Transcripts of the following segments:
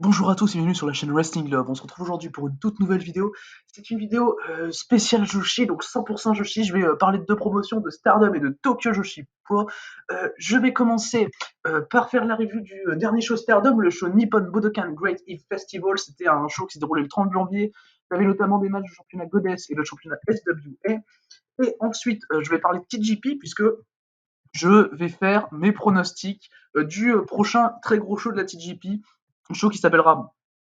Bonjour à tous et bienvenue sur la chaîne Wrestling Love. On se retrouve aujourd'hui pour une toute nouvelle vidéo. C'est une vidéo spéciale Joshi, donc 100% Joshi. Je vais parler de deux promotions, de Stardom et de Tokyo Joshi Pro. Je vais commencer par faire la review du dernier show Stardom, le show Nippon Budokan Great Eve Festival. C'était un show qui s'est déroulé le 30 janvier. Il y avait notamment des matchs du championnat Goddess et le championnat SWA. Et ensuite, je vais parler de TGP puisque je vais faire mes pronostics du prochain très gros show de la TGP, un show qui s'appellera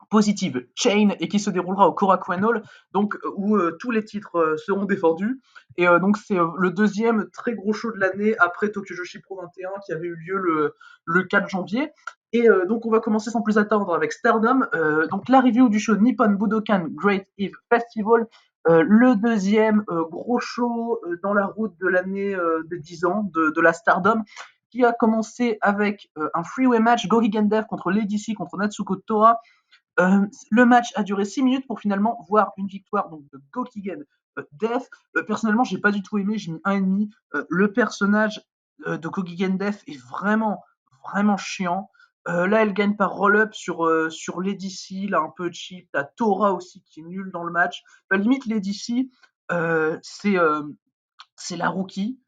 Positive Chain et qui se déroulera au Korakuen Hall, donc où tous les titres seront défendus. Et donc c'est le deuxième très gros show de l'année après Tokyo Joshi Pro 21 qui avait eu lieu le 4 janvier. Et donc on va commencer sans plus attendre avec Stardom. Donc la review du show Nippon Budokan Great Eve Festival, le deuxième gros show dans la route de l'année des 10 ans de la Stardom, qui a commencé avec un freeway match Gokigen Dev contre Lady C contre Natsuko Tora. Le match a duré 6 minutes pour finalement voir une victoire donc, de Gokigen Death. Personnellement, j'ai pas du tout aimé, j'ai mis 1,5. Le personnage de Gokigen Death est vraiment, vraiment chiant. Là, elle gagne par roll-up sur Lady C, là un peu cheap. T'as Tora aussi qui est nulle dans le match. Limite, Lady C, c'est la rookie.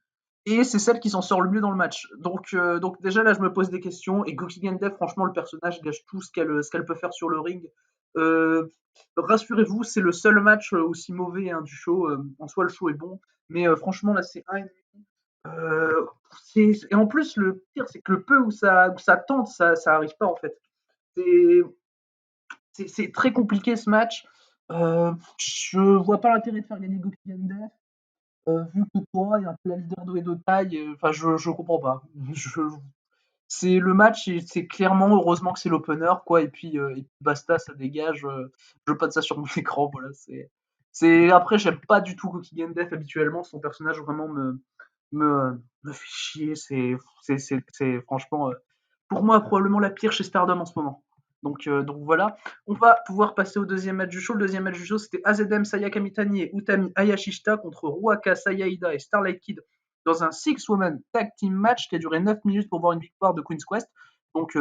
Et c'est celle qui s'en sort le mieux dans le match. Donc déjà là, je me pose des questions. Et Gokigen Dev, franchement, le personnage gâche tout ce qu'elle peut faire sur le ring. Euh, Rassurez-vous, c'est le seul match aussi mauvais hein, du show. En soi, le show est bon. Mais franchement, là, c'est 1,5. Euh, et en plus, le pire, c'est que le peu où ça tente, ça arrive pas en fait. C'est c'est très compliqué ce match. Je vois pas l'intérêt de faire gagner Gokigen Dev. Vu que toi, il y a un plein leader de de taille, enfin, je comprends pas. Je, c'est le match, c'est clairement, heureusement que c'est l'opener, quoi, et puis basta, ça dégage. Je veux pas de ça sur mon écran, voilà. Après, j'aime pas du tout Gokigen Death habituellement, son personnage vraiment me fait chier. C'est franchement, pour moi, probablement la pire chez Stardom en ce moment. Donc voilà, on va pouvoir passer au deuxième match du show. Le deuxième match du show, c'était AZM Sayaka Mitani et Utami Hayashishita contre Ruaka Sayaida et Starlight Kid dans un six-woman tag team match qui a duré 9 minutes pour voir une victoire de Queen's Quest. Donc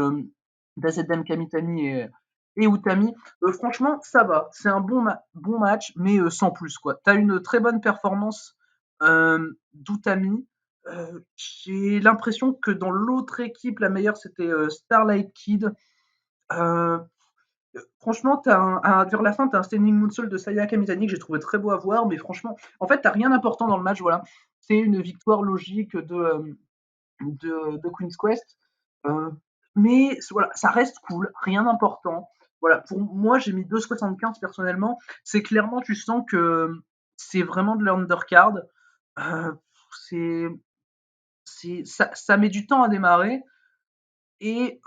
d'AZM Kamitani et Utami. Franchement, ça va. C'est un bon match, mais sans plus. Tu as une très bonne performance d'Utami. J'ai l'impression que dans l'autre équipe, la meilleure, c'était Starlight Kid. Euh, Franchement, vers la fin, tu as un standing moonsault de Sayaka Mitani que j'ai trouvé très beau à voir, mais franchement, en fait, tu rien d'important dans le match. Voilà. C'est une victoire logique de Queen's Quest. Euh, mais voilà, ça reste cool, rien d'important. Voilà, pour moi, j'ai mis 2,75 personnellement. C'est clairement, tu sens que c'est vraiment de l'undercard. Euh, c'est, ça met du temps à démarrer. Et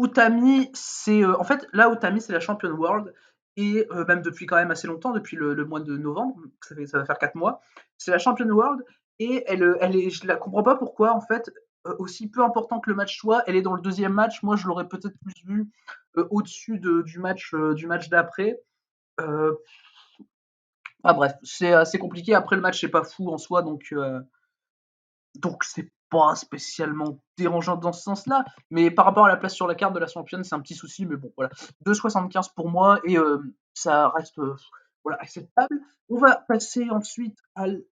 Utami, en fait, là, Utami, c'est la championne world. Et même depuis quand même assez longtemps, depuis le mois de novembre, ça va faire 4 mois. C'est la championne world. Et je la comprends pas pourquoi, en fait, aussi peu important que le match soit, elle est dans le deuxième match. Moi, je l'aurais peut-être plus vue au-dessus du match d'après. Euh, bref, c'est assez compliqué. Après, le match, c'est pas fou en soi, donc c'est pas spécialement dérangeant dans ce sens-là, mais par rapport à la place sur la carte de la championne, c'est un petit souci, mais bon, voilà. 2,75 pour moi, et ça reste voilà, acceptable. On va passer ensuite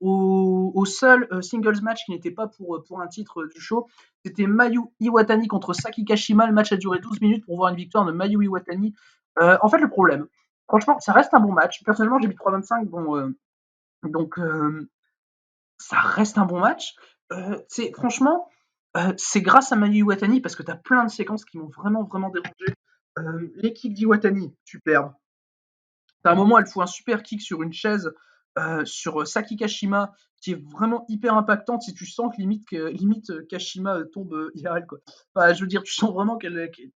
au seul singles match qui n'était pas pour un titre du show. C'était Mayu Iwatani contre Saki Kashima. Le match a duré 12 minutes pour voir une victoire de Mayu Iwatani. En fait, le problème, franchement, ça reste un bon match. Personnellement, j'ai mis 3,25. Bon, donc, ça reste un bon match. Franchement, c'est grâce à Mayu Iwatani parce que tu as plein de séquences qui m'ont vraiment, vraiment dérangé. L'équipe d'Iwatani, superbe. T'as un moment, elle fout un super kick sur une chaise sur Saki Kashima qui est vraiment hyper impactante. Si tu sens que limite Kashima tombe IRL, quoi. Enfin, je veux dire, tu sens vraiment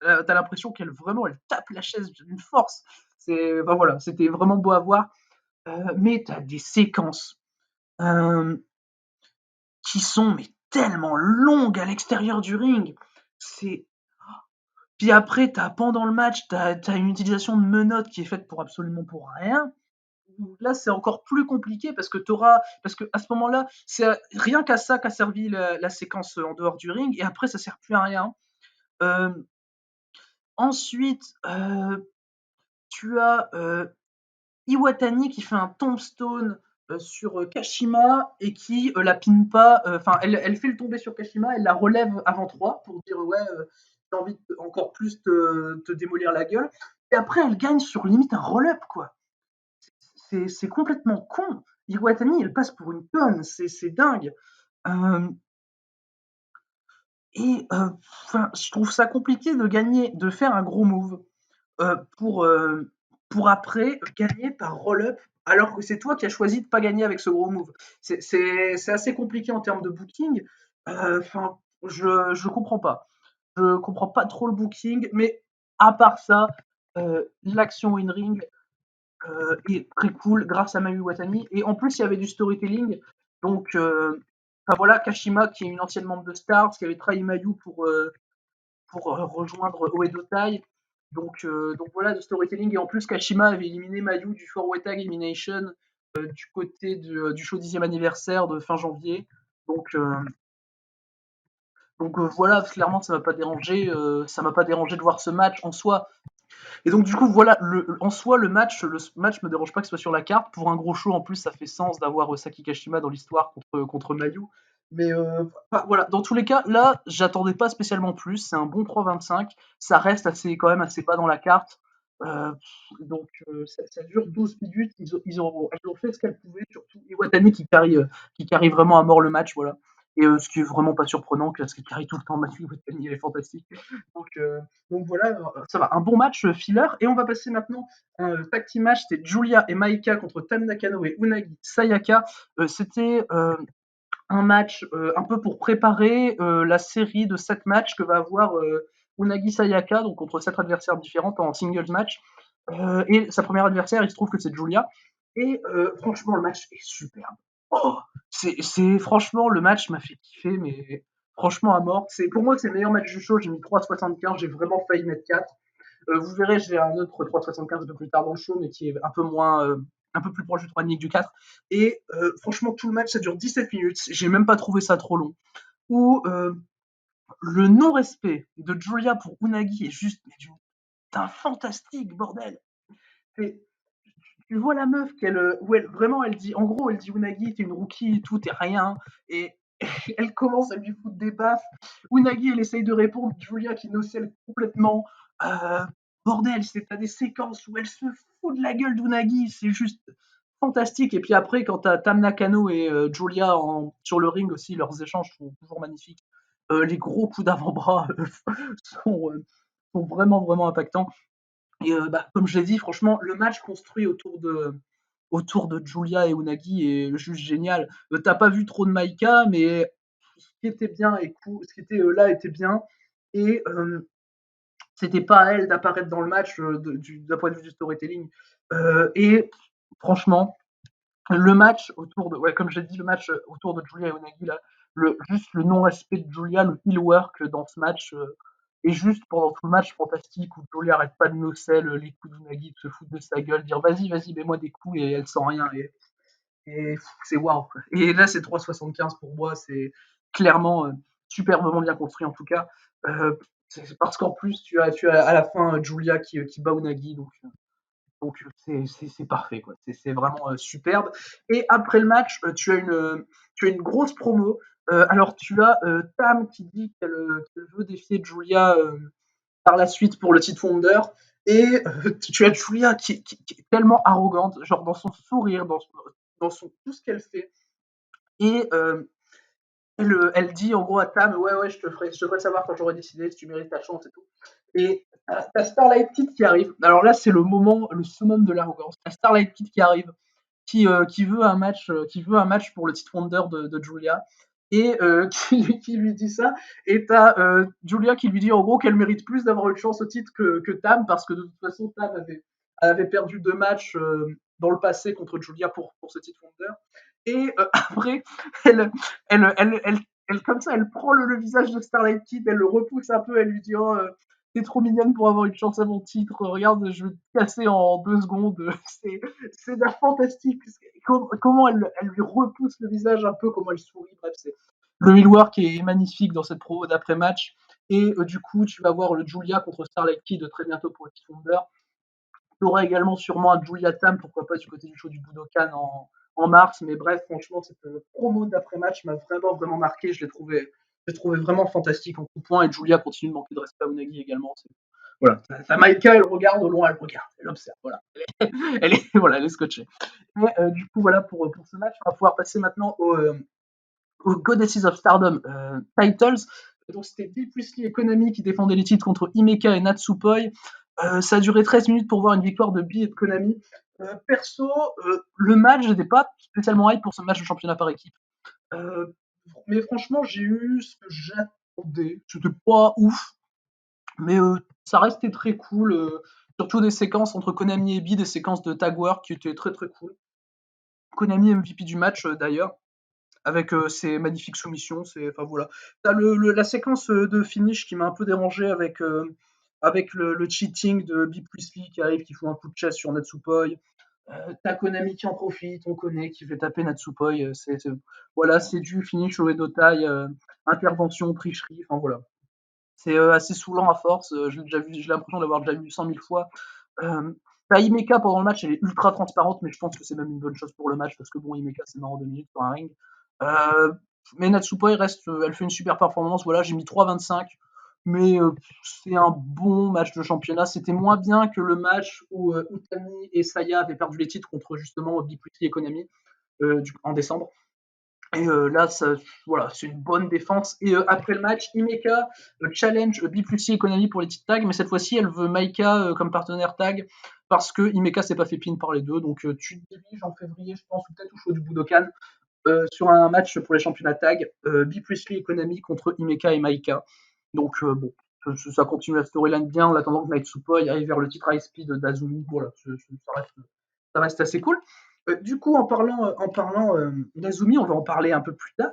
t'as l'impression qu'elle vraiment elle tape la chaise d'une force. Enfin, voilà, c'était vraiment beau à voir. Mais t'as des séquences. Euh, qui sont mais tellement longues à l'extérieur du ring. C'est Puis après, pendant le match, t'as une utilisation de menottes qui est faite pour rien. Là, c'est encore plus compliqué parce que à ce moment-là, c'est rien qu'à ça qu'a servi la séquence en dehors du ring, et après, ça sert plus à rien. Euh, Ensuite, tu as Iwatani qui fait un tombstone sur Kashima et qui la pine pas. Enfin, elle fait le tomber sur Kashima, elle la relève avant 3 pour dire ouais, j'ai envie de encore plus te démolir la gueule. Et après, elle gagne sur limite un roll-up, quoi. C'est complètement con. Iwatani, elle passe pour une conne, c'est dingue. Euh, et je trouve ça compliqué de gagner, de faire un gros move euh, pour, euh, pour après gagner par roll-up, alors que c'est toi qui as choisi de pas gagner avec ce gros move. C'est assez compliqué en termes de booking. Enfin, je comprends pas. Je comprends pas trop le booking, mais à part ça, l'action in-ring est très cool grâce à Mayu Watani. Et en plus, il y avait du storytelling. Donc, enfin voilà, Kashima, qui est une ancienne membre de Stars, qui avait trahi Mayu pour rejoindre Oedo Tai. Donc voilà, du storytelling. Et en plus, Kashima avait éliminé Mayu du Four-Way Tag Elimination du côté du show 10e anniversaire de fin janvier. Donc, euh, donc voilà, clairement, ça m'a pas dérangé de voir ce match en soi. Et donc du coup voilà, en soi le match me dérange pas que ce soit sur la carte. Pour un gros show en plus, ça fait sens d'avoir Saki Kashima dans l'histoire contre Mayu. Mais enfin, voilà, dans tous les cas, là, j'attendais pas spécialement plus. C'est un bon 3,25. Ça reste quand même assez bas dans la carte. Euh, ça dure 12 minutes. Ils ont fait ce qu'elles pouvaient, surtout Iwatani qui carry vraiment à mort le match. Voilà. Et ce qui est vraiment pas surprenant, parce qu'il carry tout le temps Mayu Iwatani, elle est fantastique. Donc, euh, donc voilà, ça va, un bon match filler. Et on va passer maintenant à un tag team match. C'était Julia et Maika contre Tam Nakano et Unagi Sayaka. C'était un match un peu pour préparer la série de 7 matchs que va avoir Unagi Sayaka, donc contre 7 adversaires différents en singles match. Et sa première adversaire, il se trouve que c'est Julia. Et franchement, le match est superbe. Oh, franchement, le match m'a fait kiffer, mais franchement à mort. Pour moi, c'est le meilleur match du show. J'ai mis 3,75. J'ai vraiment failli mettre 4. Vous verrez, j'ai un autre 3,75 un peu plus tard dans le show, mais qui est un peu moins, un peu plus proche du 3,5 que du 4. Et franchement, tout le match, ça dure 17 minutes. J'ai même pas trouvé ça trop long. Où le non-respect de Julia pour Unagi est juste d'un fantastique, bordel. C'est- Tu vois la meuf où vraiment elle dit, en gros, elle dit Unagi, t'es une rookie et tout, t'es rien. Et elle commence à lui foutre des baffes. Unagi, elle essaye de répondre. Julia qui nocelle complètement. Euh, Bordel, t'as des séquences où elle se fout de la gueule d'Unagi. C'est juste fantastique. Et puis après, quand t'as Tam Nakano et Julia sur le ring aussi, leurs échanges sont toujours magnifiques. Les gros coups d'avant-bras sont, euh, sont vraiment, vraiment impactants. Et comme je l'ai dit, franchement, le match construit autour de Julia et Unagi est juste génial. T'as pas vu trop de Maika, mais ce qui était bien et cool, ce qui était là était bien. Et c'était pas à elle d'apparaître dans le match d'un point de vue du storytelling. Et franchement, le match autour de, ouais, comme j'ai dit, le match autour de Julia et Onagi, là, juste le non-respect de Julia, le heel work dans ce match, et juste pendant tout le match fantastique où Julia arrête pas de nocelle les coups d'Unagi, de se foutre de sa gueule, dire vas-y, vas-y, mets-moi des coups et elle sent rien. Et c'est waouh. Et là, c'est 3,75 pour moi, c'est clairement superbement bien construit en tout cas. C'est parce qu'en plus, tu as à la fin Julia qui bat Unagi, donc c'est parfait, quoi. C'est vraiment superbe. Et après le match, tu as une grosse promo. Alors tu as Tam qui dit qu'elle veut défier Julia par la suite pour le titre Wonder. Et tu as Julia qui est tellement arrogante, genre dans son sourire, dans tout ce qu'elle fait. Et elle dit en gros à Tam, ouais, ouais, je te ferai savoir quand j'aurai décidé si tu mérites ta chance et tout. Et t'as Starlight Kid qui arrive. Alors là, c'est le summum de l'arrogance. T'as Starlight Kid qui arrive, qui veut un match pour le titre Wonder de Julia, et qui lui dit ça. Et t'as Julia qui lui dit en gros qu'elle mérite plus d'avoir une chance au titre que Tam, parce que de toute façon, Tam avait perdu 2 matchs dans le passé contre Julia pour ce titre Wonder. Et après, elle, comme ça, elle prend le visage de Starlight Kid, elle le repousse un peu, elle lui dit oh, t'es trop mignonne pour avoir une chance à mon titre, regarde, je vais te casser en 2 secondes. C'est d'un fantastique. Comment elle lui repousse le visage un peu, comment elle sourit, bref, le millwork est magnifique dans cette promo d'après-match. Et du coup, tu vas voir le Julia contre Starlight Kid très bientôt pour X Thunder. Tu auras également sûrement un Julia Tam, pourquoi pas, du côté du show du Budokan en mars. Mais bref, franchement, cette promo d'après-match m'a vraiment marqué. Je l'ai trouvé vraiment fantastique en tout point. Et Julia continue de manquer de respect à Unagi également. Voilà. Maïka, elle regarde au loin, elle regarde, elle observe. Voilà. Voilà, elle est scotchée. Et du coup, voilà pour ce match. On va pouvoir passer maintenant aux Goddesses of Stardom Titles. Donc c'était Bea Priestley et Konami qui défendaient les titres contre Himeka et Natsupoi. Ça a duré 13 minutes pour voir une victoire de Bea et de Konami. Perso, le match, j'étais pas spécialement hype pour ce match de championnat par équipe. Euh, mais franchement, j'ai eu ce que j'attendais. C'était pas ouf, mais ça restait très cool. Surtout des séquences entre Konami et Bea, des séquences de tag work qui étaient très très cool. Konami MVP du match d'ailleurs, avec ses magnifiques soumissions. Enfin voilà. T'as la séquence de finish qui m'a un peu dérangé avec le cheating de Bea Priestley qui arrive, qui fout un coup de chaise sur Natsupoi. T'as Konami qui en profite, on connaît, qui fait taper Natsupoi. Voilà, c'est du finish au Edo Tai, intervention, tricherie, enfin voilà. C'est assez saoulant à force. J'ai l'impression d'avoir déjà vu 100 000 fois. Euh, T'as Himeka pendant le match, elle est ultra transparente, mais je pense que c'est même une bonne chose pour le match parce que bon, Himeka c'est marrant 2 minutes sur un ring. Euh, mais Natsupoi reste, elle fait une super performance. Voilà, j'ai mis 3,25, mais c'est un bon match de championnat. C'était moins bien que le match où Utami et Saya avaient perdu les titres contre justement Bea Priestley et Konami en décembre. Et là, voilà, c'est une bonne défense. Et après le match, Himeka challenge Bea Priestley et Konami pour les titres tag, mais cette fois-ci, elle veut Maika comme partenaire tag parce que Himeka s'est pas fait pin par les deux. Donc tu te diriges en février, je pense, ou peut-être au show du Budokan, sur un match pour les championnats tag, Bea Priestley et Konami contre Himeka et Maika. Donc bon, ça continue la storyline bien en attendant que Natsupoi arrive vers le titre high speed d'Azumi. Voilà, ça reste assez cool. Du coup, en parlant d'Azumi, on va en parler un peu plus tard,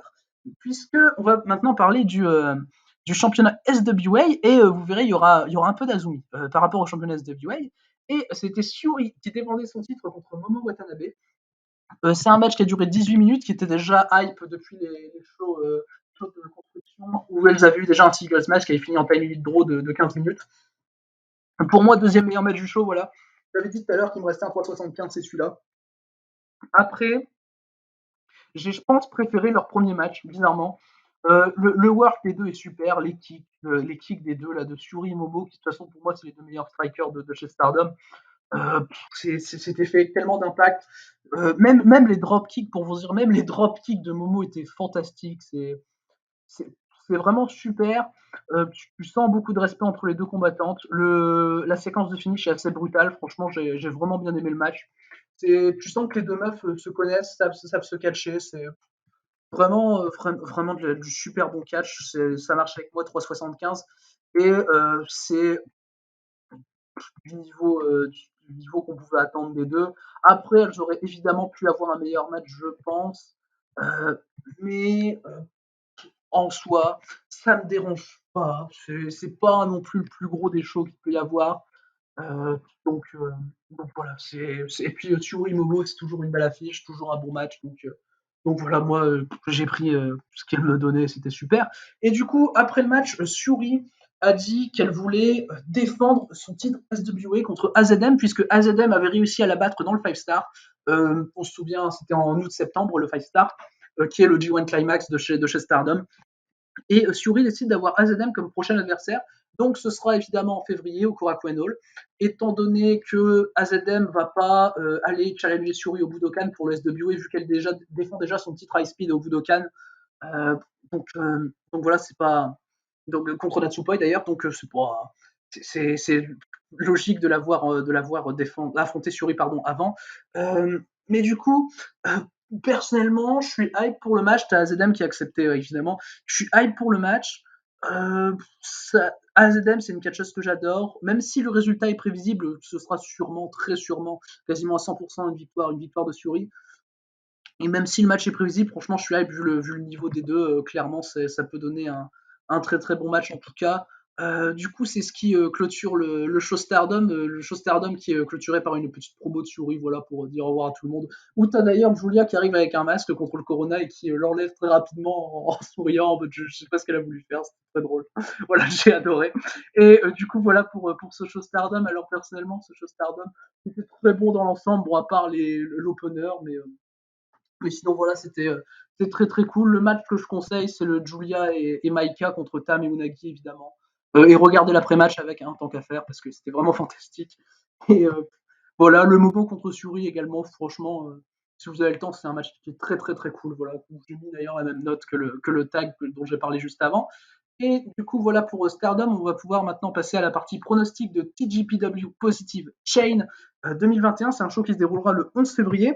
puisque on va maintenant parler du championnat SWA, et vous verrez, il y aura un peu d'Azumi par rapport au championnat SWA. Et c'était Syuri qui défendait son titre contre Momo Watanabe. C'est un match qui a duré 18 minutes, qui était déjà hype depuis les shows de construction, où elles avaient eu déjà un singles match qui avait fini en time limit draw de 15 minutes. Pour moi, deuxième meilleur match du show, voilà. J'avais dit tout à l'heure qu'il me restait un 3,75, c'est celui-là. Après, j'ai, je pense, préféré leur premier match, bizarrement. Le work des deux est super, les kicks des deux, là, de Syuri et Momo, qui de toute façon, pour moi, c'est les deux meilleurs strikers de chez Stardom. C'était fait avec tellement d'impact. Même les drop kicks, pour vous dire, même les drop kicks de Momo étaient fantastiques. C'est c'est vraiment super. Tu sens beaucoup de respect entre les deux combattantes. La séquence de finish est assez brutale. Franchement, j'ai vraiment bien aimé le match. Tu sens que les deux meufs se connaissent, savent se catcher. C'est vraiment du super bon catch. Ça marche avec moi 3,75. Et c'est du niveau qu'on pouvait attendre des deux. Après, elles auraient évidemment pu avoir un meilleur match, je pense. Mais en soi, ça me dérange pas. C'est pas non plus le plus gros des shows qu'il peut y avoir. Euh, donc, euh, donc voilà. Et puis Tsuri Momo, c'est toujours une belle affiche, toujours un bon match. Donc voilà, moi j'ai pris ce qu'elle me donnait, c'était super. Et du coup, après le match, Tsuri a dit qu'elle voulait défendre son titre SWA contre AZM, puisque AZM avait réussi à la battre dans le 5 star. On se souvient, c'était en août-septembre, le 5 star, qui est le G1 Climax de chez Stardom. Et Syuri décide d'avoir AZM comme prochain adversaire. Donc ce sera évidemment en février au Korakuen Hall. Étant donné que AZM va pas aller challenger Syuri au Budokan pour le SWA, vu qu'elle défend déjà son titre high speed au Budokan. Euh, donc voilà, c'est pas. Donc, contre Natsupoi d'ailleurs, donc c'est pas. C'est logique de l'avoir affronté Syuri avant. Mais du coup, personnellement, je suis hype pour le match. T'as AZM qui a accepté, évidemment. Je suis hype pour le match. AZM, c'est une catcheuse que j'adore. Même si le résultat est prévisible, ce sera sûrement, très sûrement, quasiment à 100% une victoire de Syuri. Et même si le match est prévisible, franchement, je suis hype vu le niveau des deux. Clairement, ça peut donner un très très bon match en tout cas. Du coup, c'est ce qui clôture le show Stardom, qui est clôturé par une petite promo de Shuri, voilà, pour dire au revoir à tout le monde. Où t'as d'ailleurs Julia qui arrive avec un masque contre le Corona et qui l'enlève très rapidement en souriant, en mode je sais pas ce qu'elle a voulu faire, c'était très drôle. Voilà, j'ai adoré. Et du coup, voilà pour ce show Stardom. Alors personnellement, ce show Stardom, c'était très bon dans l'ensemble, bon, à part l'opener, mais sinon, voilà, c'était très très cool. Le match que je conseille, c'est le Julia et Maika contre Tam et Unagi, évidemment. Et regardez l'après-match avec, un tant qu'à faire, parce que c'était vraiment fantastique. Et voilà, le Momo contre Suri également, franchement, si vous avez le temps, c'est un match qui est très très très cool. Voilà, j'ai mis d'ailleurs la même note que le tag dont j'ai parlé juste avant. Et du coup, voilà pour Stardom. On va pouvoir maintenant passer à la partie pronostic de TGPW Positive Chain 2021. C'est un show qui se déroulera le 11 février.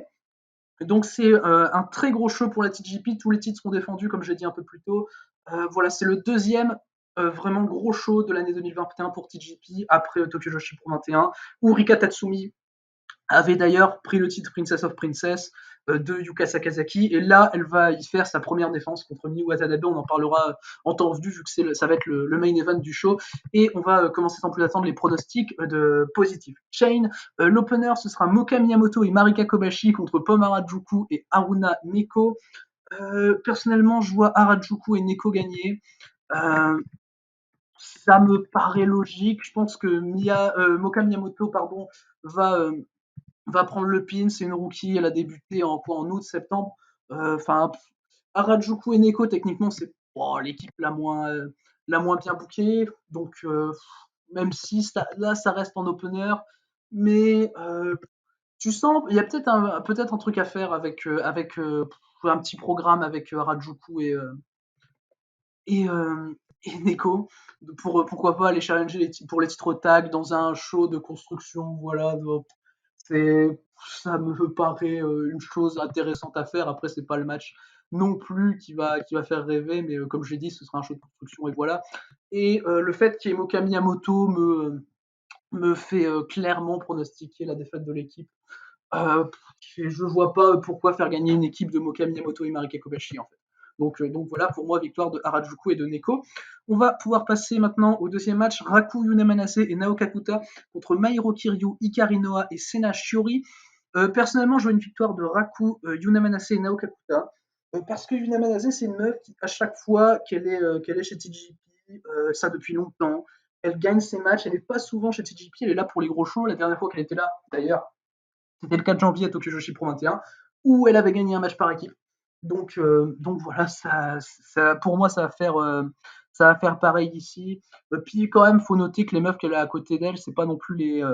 Donc c'est un très gros show pour la TGP. Tous les titres sont défendus, comme j'ai dit un peu plus tôt. Voilà, c'est le deuxième vraiment gros show de l'année 2021 pour TGP, après Tokyo Joshi Pro 21, où Rika Tatsumi avait d'ailleurs pris le titre Princess of Princess de Yuka Sakazaki. Et là, elle va y faire sa première défense contre Miyu Watanabe. On en parlera en temps venu, vu que ça va être le main event du show. Et on va commencer sans plus attendre les pronostics de Positive Chain. L'opener, ce sera Moka Miyamoto et Marika Kobashi contre Pom Harajuku et Haruna Neko. Personnellement, je vois Harajuku et Neko gagner. Euh, Ça me paraît logique. Je pense que Moka Miyamoto va, euh, va prendre le pin. C'est une rookie, elle a débuté en août, septembre. Enfin, Harajuku et Neko, techniquement, c'est l'équipe la moins bien bookée. Donc, même si là, ça reste en opener, mais tu sens, il y a peut-être un truc à faire avec un petit programme avec Harajuku et Neko, pourquoi pas aller challenger pour les titres tag dans un show de construction, voilà. C'est, ça me paraît une chose intéressante à faire. Après, c'est pas le match non plus qui va faire rêver, mais comme je l'ai dit, ce sera un show de construction et voilà. Et le fait qu'il y ait Moka Miyamoto me fait clairement pronostiquer la défaite de l'équipe. Euh, je vois pas pourquoi faire gagner une équipe de Moka Miyamoto et Marika Kobashi en fait. Donc voilà, pour moi, victoire de Harajuku et de Neko. On va pouvoir passer maintenant au deuxième match, Raku Yunamanase et Naoka Kuta contre Mairo Kiryu, Hikari Noa et Sena Shiori. Personnellement, je vois une victoire de Raku Yunamanase et Naoka Kuta, parce que Yunamanase, c'est une meuf qui, à chaque fois qu'elle est chez TGP, ça depuis longtemps, elle gagne ses matchs, elle n'est pas souvent chez TGP, elle est là pour les gros shows. La dernière fois qu'elle était là, d'ailleurs, c'était le 4 janvier à Tokyo Joshi Pro 21, où elle avait gagné un match par équipe. Donc voilà, pour moi, ça va faire pareil ici. Puis quand même, faut noter que les meufs qu'elle a à côté d'elle, c'est pas non plus les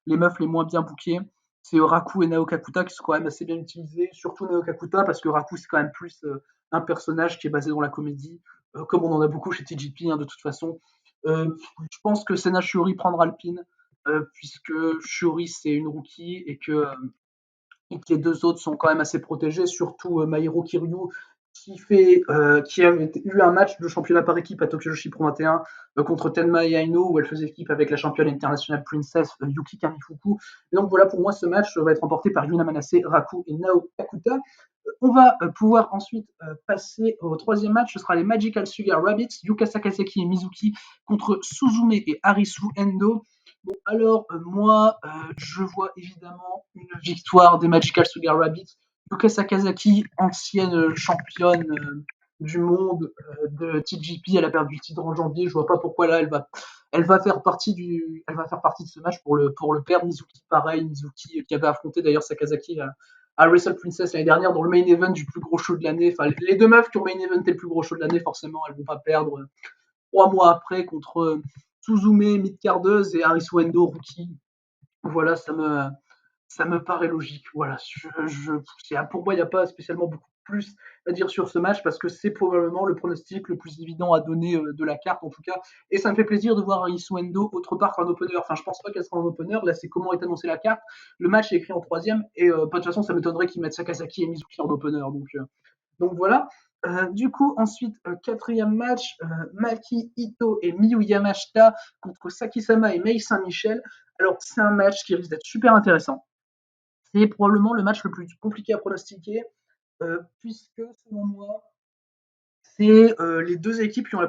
meufs les moins bien bookées. C'est Raku et Naoka Kuta qui sont quand même assez bien utilisés, surtout Naoka Kuta, parce que Raku, c'est quand même plus un personnage qui est basé dans la comédie, comme on en a beaucoup chez TGP, hein, de toute façon. Je pense que Sena Shiori prendra le pin, puisque Shiori c'est une rookie et que les deux autres sont quand même assez protégés, surtout Mairo Kiryu qui a eu un match de championnat par équipe à Tokyo Joshi Pro 21 contre Tenma et Aino, où elle faisait équipe avec la championne internationale Princess Yuki Kamifuku. Et donc voilà, pour moi, ce match va être remporté par Yuna Manase, Raku et Nao Kakuta. On va pouvoir ensuite passer au troisième match. Ce sera les Magical Sugar Rabbits, Yuka Sakazaki et Mizuki contre Suzume et Harisu Endo. Bon, alors, moi, je vois évidemment une victoire des Magical Sugar Rabbits. Yuka Sakazaki, ancienne championne du monde de TGP, elle a perdu le titre en janvier. Je vois pas pourquoi là, elle va faire partie de ce match pour le perdre. Mizuki, pareil, Mizuki qui avait affronté d'ailleurs Sakazaki à Wrestle Princess l'année dernière dans le main event du plus gros show de l'année. Enfin, les deux meufs qui ont main eventé le plus gros show de l'année, forcément, elles vont pas perdre 3 mois après contre Suzume, mid-cardeuse et Harisu Endo, rookie. Voilà, ça me paraît logique. Voilà, pour moi, il n'y a pas spécialement beaucoup plus à dire sur ce match parce que c'est probablement le pronostic le plus évident à donner de la carte en tout cas. Et ça me fait plaisir de voir Harisu Endo autre part qu'un opener. Enfin, je pense pas qu'elle sera en opener. Là, c'est comment est annoncée la carte. Le match est écrit en troisième et de toute façon, ça m'étonnerait qu'ils mettent Sakazaki et Mizuki en opener. Donc voilà. Du coup, ensuite, quatrième match, Maki Ito et Miyu Yamashita contre Saki-sama et Mei Saint-Michel. Alors, c'est un match qui risque d'être super intéressant. C'est probablement le match le plus compliqué à pronostiquer, puisque selon moi, c'est les deux équipes qui ont la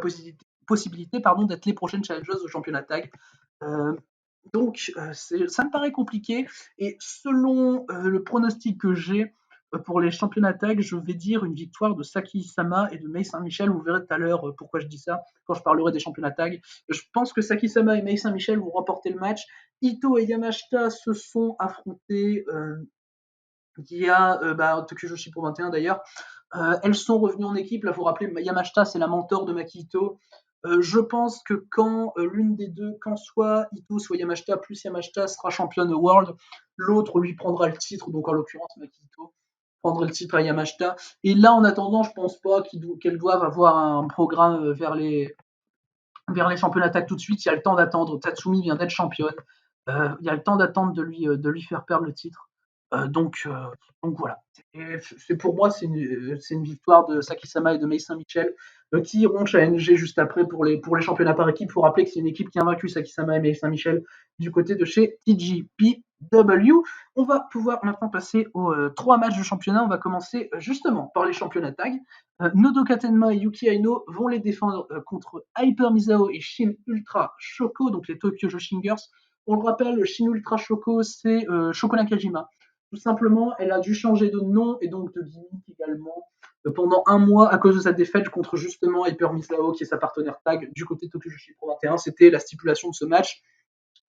possibilité d'être les prochaines challengers au championnat tag. Donc, ça me paraît compliqué. Et selon le pronostic que j'ai pour les championnats tag, je vais dire une victoire de Saki Sama et de Mei Saint-Michel. Vous verrez tout à l'heure pourquoi je dis ça quand je parlerai des championnats tag. Je pense que Saki Sama et Mei Saint-Michel vont remporter le match. Ito et Yamashita se sont affrontés il y a Tokyo Joshi Pro 21 d'ailleurs. Elles sont revenues en équipe. Là, vous vous rappelez, Yamashita, c'est la mentor de Maki Ito. Je pense que quand l'une des deux, quand soit Ito, soit Yamashita, plus Yamashita sera championne world, l'autre lui prendra le titre, donc en l'occurrence Maki Ito prendrait le titre à Yamashita. Et là, en attendant, je pense pas qu'elles doivent avoir un programme vers les championnats tag tout de suite. Il y a le temps d'attendre. Tatsumi vient d'être championne. Il y a le temps d'attendre de lui faire perdre le titre. Donc voilà. Et pour moi, c'est une victoire de Saki-sama et de Mei Saint-Michel qui iront challenger juste après pour les championnats par équipe. Il faut rappeler que c'est une équipe qui a vaincu Saki-sama et Mei Saint-Michel du côté de chez TGPW. On va pouvoir maintenant passer aux 3 matchs de championnat. On va commencer justement par les championnats tag. Nodoka Tenma et Yuki Aino vont les défendre contre Hyper Misao et Shin Ultra Shoko, donc les Tokyo Joshingers. On le rappelle, Shin Ultra Shoko, c'est Shoko Nakajima. Tout simplement, elle a dû changer de nom et donc de gimmick également pendant un mois à cause de sa défaite contre justement Hyper Misao, qui est sa partenaire tag du côté de Tokyo Joshi Pro 21. C'était la stipulation de ce match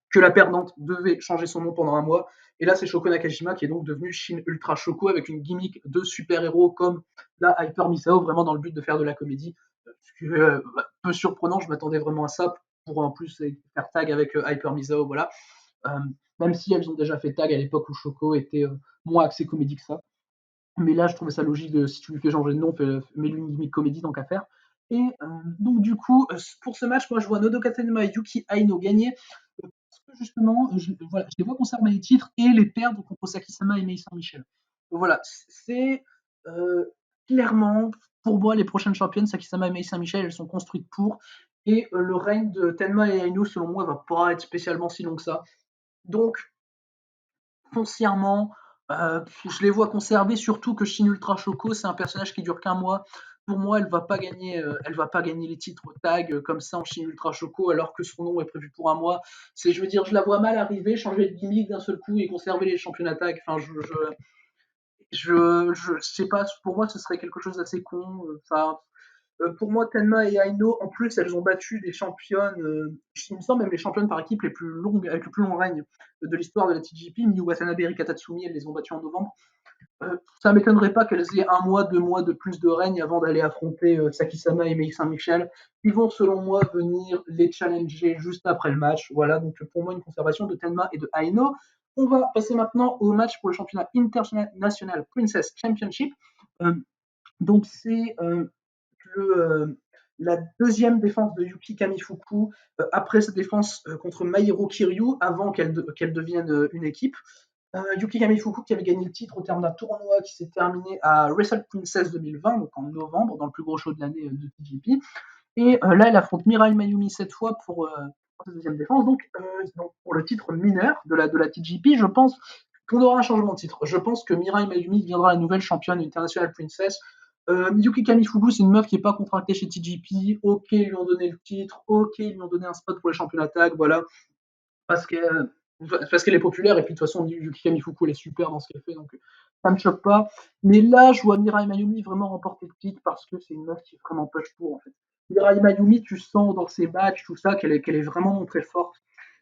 que la perdante devait changer son nom pendant un mois. Et là, c'est Shoko Nakajima qui est donc devenu Shin Ultra Shoko avec une gimmick de super-héros comme la Hyper Misao, vraiment dans le but de faire de la comédie. Ce qui est peu surprenant, je m'attendais vraiment à ça pour en plus faire tag avec Hyper Misao, voilà. Euh, Même si elles ont déjà fait tag à l'époque où Shoko était moins axé comédie que ça. Mais là, je trouvais ça logique si tu lui fais changer de nom, mets-lui une gimmick comédie tant qu'à faire. Et donc, du coup, pour ce match, moi, je vois Nodoka Tenma et Yuki Aino gagner. Parce que justement, voilà, je les vois conserver les titres et les perdre contre Saki-sama et Mei Saint-Michel. Voilà, c'est clairement, pour moi, les prochaines championnes, Saki-sama et Mei Saint-Michel, elles sont construites pour. Et le règne de Tenma et Aino, selon moi, va pas être spécialement si long que ça. Donc, foncièrement, je les vois conserver, surtout que Shin Ultra Choco, c'est un personnage qui dure qu'un mois. Pour moi, elle va pas gagner les titres tag comme ça en Shin Ultra Choco, alors que son nom est prévu pour un mois. Je veux dire, je la vois mal arriver, changer de gimmick d'un seul coup et conserver les championnats tag. Enfin, je sais pas. Pour moi, ce serait quelque chose d'assez con. Enfin, pour moi, Tenma et Aino, en plus, elles ont battu des championnes, il me semble même les championnes par équipe les plus longues, avec le plus long règne de l'histoire de la TGP. Miyu Watanabe et Rika Tatsumi, elles les ont battues en novembre. Ça m'étonnerait pas qu'elles aient un mois, 2 mois de plus de règne avant d'aller affronter Saki-sama et Mei Saint-Michel. Ils vont, selon moi, venir les challenger juste après le match. Voilà, donc pour moi, une conservation de Tenma et de Aino. On va passer maintenant au match pour le championnat International Princess Championship. Euh, donc c'est la deuxième défense de Yuki Kamifuku après sa défense contre Mairo Kiryu avant qu'elle devienne une équipe. Yuki Kamifuku qui avait gagné le titre au terme d'un tournoi qui s'est terminé à Wrestle Princess 2020, donc en novembre, dans le plus gros show de l'année de TGP. Et là, elle affronte Mirai Mayumi cette fois pour sa deuxième défense. Donc, pour le titre mineur de la TGP, je pense qu'on aura un changement de titre. Je pense que Mirai Mayumi deviendra la nouvelle championne International Princess. Yuki Kamifuku, c'est une meuf qui n'est pas contractée chez TGP. Ok, ils lui ont donné le titre. Ok, ils lui ont donné un spot pour les championnats tag. Voilà. Parce qu'elle est populaire. Et puis, de toute façon, Yuki Kamifuku, elle est super dans ce qu'elle fait. Donc, ça ne me choque pas. Mais là, je vois Mirai Mayumi vraiment remporter le titre parce que c'est une meuf qui est vraiment push pour, en fait. Mirai Mayumi, tu sens dans ses matchs, tout ça, qu'elle est vraiment montrée forte.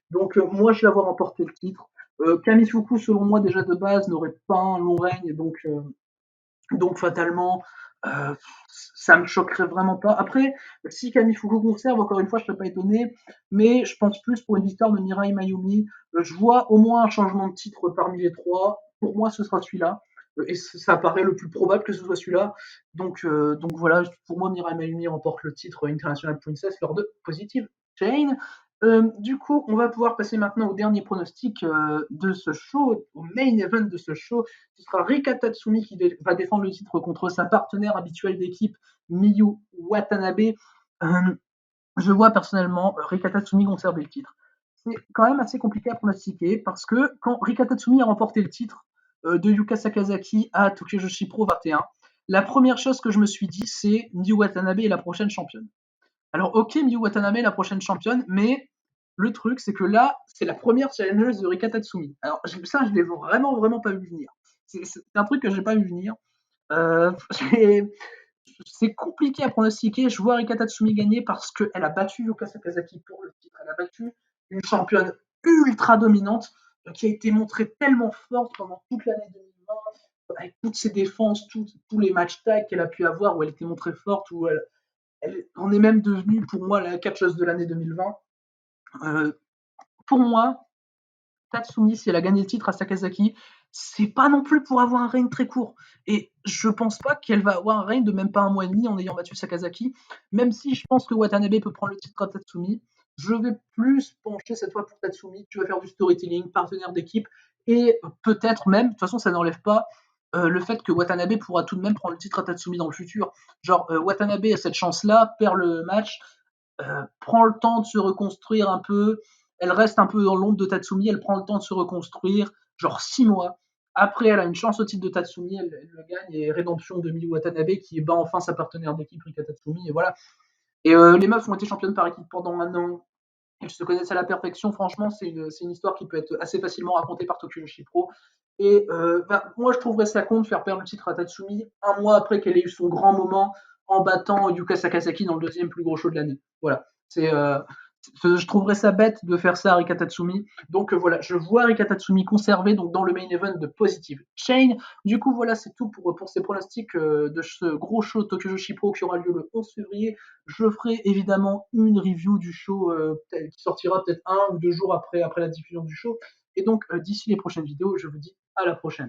Donc, moi, je la vois remporter le titre. Kamifuku, selon moi, déjà de base, n'aurait pas un long règne. Donc fatalement, ça me choquerait vraiment pas. Après, si Kamifuku conserve, encore une fois, je serais pas étonné, mais je pense plus pour une victoire de Mirai Mayumi. Je vois au moins un changement de titre parmi les trois. Pour moi, ce sera celui-là. Et ça paraît le plus probable que ce soit celui-là. Donc voilà, pour moi, Mirai Mayumi remporte le titre International Princess lors de Positive Chain. Du coup, on va pouvoir passer maintenant au dernier pronostic de ce show, au main event de ce show. Ce sera Rika Tatsumi qui va défendre le titre contre sa partenaire habituelle d'équipe, Miyu Watanabe. Je vois personnellement Rika Tatsumi conserver le titre. C'est quand même assez compliqué à pronostiquer parce que quand Rika Tatsumi a remporté le titre de Yuka Sakazaki à Tokyo Joshi Pro 21, la première chose que je me suis dit, c'est Miyu Watanabe est la prochaine championne. Alors, ok, Miyu Watanabe est la prochaine championne, mais le truc, c'est que là, c'est la première challengeuse de Rika Tatsumi. Alors, ça, je l'ai vraiment, vraiment pas vu venir. C'est un truc que j'ai pas vu venir. Euh, c'est compliqué à pronostiquer. Je vois Rika Tatsumi gagner parce qu'elle a battu Yuka Sakazaki pour le titre. Elle a battu une championne ultra dominante qui a été montrée tellement forte pendant toute l'année 2020, avec toutes ses défenses, tous les matchs tag qu'elle a pu avoir, où elle était montrée forte, où elle en est même devenue pour moi la catcheuse de l'année 2020. Euh, pour moi, Tatsumi, si elle a gagné le titre à Sakazaki, c'est pas non plus pour avoir un règne très court. Et je pense pas qu'elle va avoir un règne de même pas un mois et demi en ayant battu Sakazaki, même si je pense que Watanabe peut prendre le titre à Tatsumi. Je vais plus pencher cette fois pour Tatsumi. Tu vas faire du storytelling, partenaire d'équipe, et peut-être même, de toute façon, ça n'enlève pas le fait que Watanabe pourra tout de même prendre le titre à Tatsumi dans le futur. Genre, Watanabe a cette chance-là, perd le match, prend le temps de se reconstruire un peu. Elle reste un peu dans l'ombre de Tatsumi, elle prend le temps de se reconstruire, genre 6 mois. Après, elle a une chance au titre de Tatsumi, elle le gagne, et rédemption de Miyu Watanabe qui bat enfin sa partenaire d'équipe, Rika Tatsumi, et voilà. Et les meufs ont été championnes par équipe pendant un an, elles se connaissent à la perfection, franchement, c'est une histoire qui peut être assez facilement racontée par Tokyo Yoshi Pro. Et moi, je trouverais ça con de faire perdre le titre à Tatsumi un mois après qu'elle ait eu son grand moment en battant Yuka Sakazaki dans le deuxième plus gros show de l'année. Voilà. Je trouverais ça bête de faire ça à Rika Tatsumi. Donc voilà, je vois Rika Tatsumi conserver donc, dans le main event de Positive Chain. Du coup, voilà, c'est tout pour ces pronostics de ce gros show Tokyo Yoshi Pro qui aura lieu le 11 février. Je ferai évidemment une review du show qui sortira peut-être 1 ou 2 jours après la diffusion du show. Et donc, d'ici les prochaines vidéos, je vous dis à la prochaine.